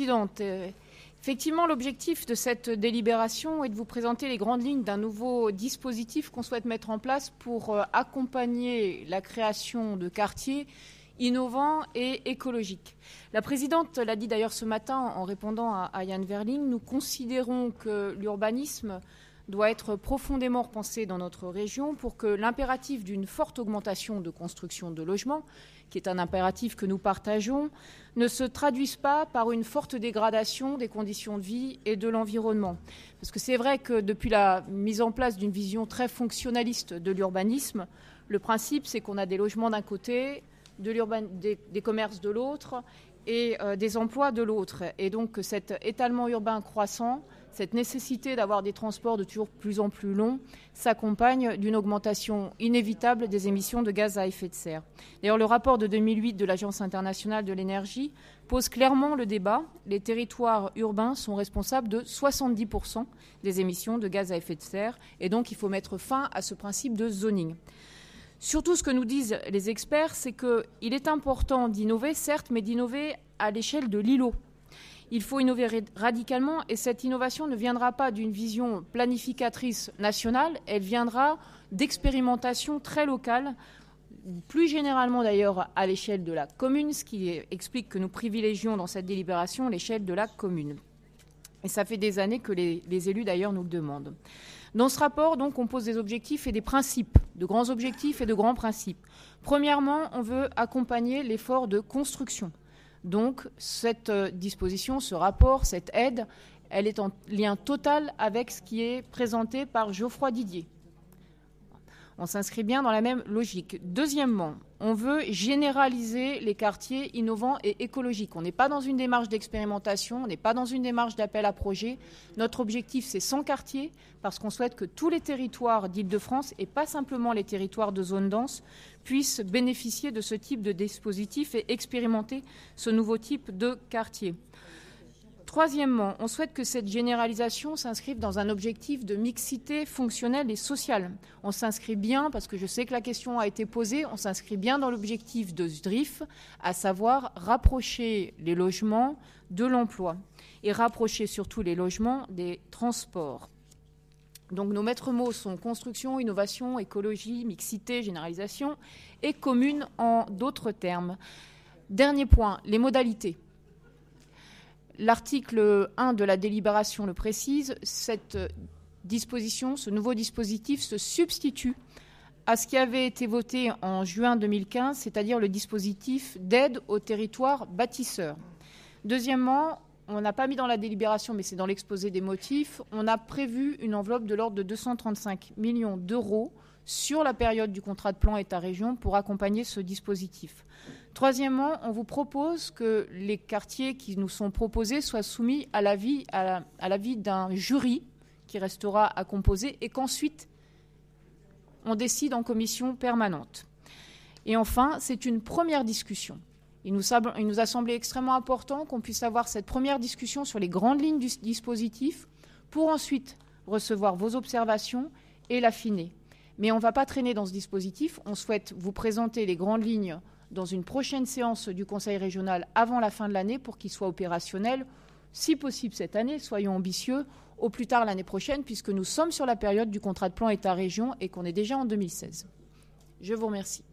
Présidente. Effectivement, l'objectif de cette délibération est de vous présenter les grandes lignes d'un nouveau dispositif qu'on souhaite mettre en place pour accompagner la création de quartiers innovants et écologiques. La Présidente l'a dit d'ailleurs ce matin en répondant à Yann Verling, nous considérons que l'urbanisme doit être profondément repensé dans notre région pour que l'impératif d'une forte augmentation de construction de logements, qui est un impératif que nous partageons, ne se traduise pas par une forte dégradation des conditions de vie et de l'environnement. Parce que c'est vrai que depuis la mise en place d'une vision très fonctionnaliste de l'urbanisme, le principe c'est qu'on a des logements d'un côté, des commerces de l'autre et des emplois de l'autre. Et donc cet étalement urbain croissant, cette nécessité d'avoir des transports de toujours plus en plus longs s'accompagne d'une augmentation inévitable des émissions de gaz à effet de serre. D'ailleurs, le rapport de 2008 de l'Agence internationale de l'énergie pose clairement le débat. Les territoires urbains sont responsables de 70% des émissions de gaz à effet de serre. Et donc, il faut mettre fin à ce principe de zoning. Surtout, ce que nous disent les experts, c'est qu'il est important d'innover, certes, mais d'innover à l'échelle de l'îlot. Il faut innover radicalement et cette innovation ne viendra pas d'une vision planificatrice nationale, elle viendra d'expérimentations très locales, plus généralement d'ailleurs à l'échelle de la commune, ce qui explique que nous privilégions dans cette délibération l'échelle de la commune. Et ça fait des années que les élus d'ailleurs nous le demandent. Dans ce rapport, donc, on pose des objectifs et des principes, de grands objectifs et de grands principes. Premièrement, on veut accompagner l'effort de construction. Donc, cette disposition, ce rapport, cette aide, elle est en lien total avec ce qui est présenté par Geoffroy Didier. On s'inscrit bien dans la même logique. Deuxièmement, on veut généraliser les quartiers innovants et écologiques. On n'est pas dans une démarche d'expérimentation, on n'est pas dans une démarche d'appel à projet. Notre objectif, c'est 100 quartiers, parce qu'on souhaite que tous les territoires d'Île-de-France, et pas simplement les territoires de zone dense, puissent bénéficier de ce type de dispositif et expérimenter ce nouveau type de quartier. Troisièmement, on souhaite que cette généralisation s'inscrive dans un objectif de mixité fonctionnelle et sociale. On s'inscrit bien, parce que je sais que la question a été posée, on s'inscrit bien dans l'objectif de SDRIF, à savoir rapprocher les logements de l'emploi et rapprocher surtout les logements des transports. Donc nos maîtres mots sont construction, innovation, écologie, mixité, généralisation et commune en d'autres termes. Dernier point, les modalités. L'article 1 de la délibération le précise, cette disposition, ce nouveau dispositif se substitue à ce qui avait été voté en juin 2015, c'est-à-dire le dispositif d'aide aux territoires bâtisseurs. Deuxièmement, on n'a pas mis dans la délibération, mais c'est dans l'exposé des motifs, on a prévu une enveloppe de l'ordre de 235 millions d'euros sur la période du contrat de plan État-région pour accompagner ce dispositif. Troisièmement, on vous propose que les quartiers qui nous sont proposés soient soumis à l'avis d'un jury qui restera à composer et qu'ensuite on décide en commission permanente. Et enfin, c'est une première discussion. Il nous a semblé extrêmement important qu'on puisse avoir cette première discussion sur les grandes lignes du dispositif pour ensuite recevoir vos observations et l'affiner. Mais on ne va pas traîner dans ce dispositif. On souhaite vous présenter les grandes lignes dans une prochaine séance du Conseil régional avant la fin de l'année pour qu'il soit opérationnel, si possible cette année, soyons ambitieux, au plus tard l'année prochaine, puisque nous sommes sur la période du contrat de plan État-région et qu'on est déjà en 2016. Je vous remercie.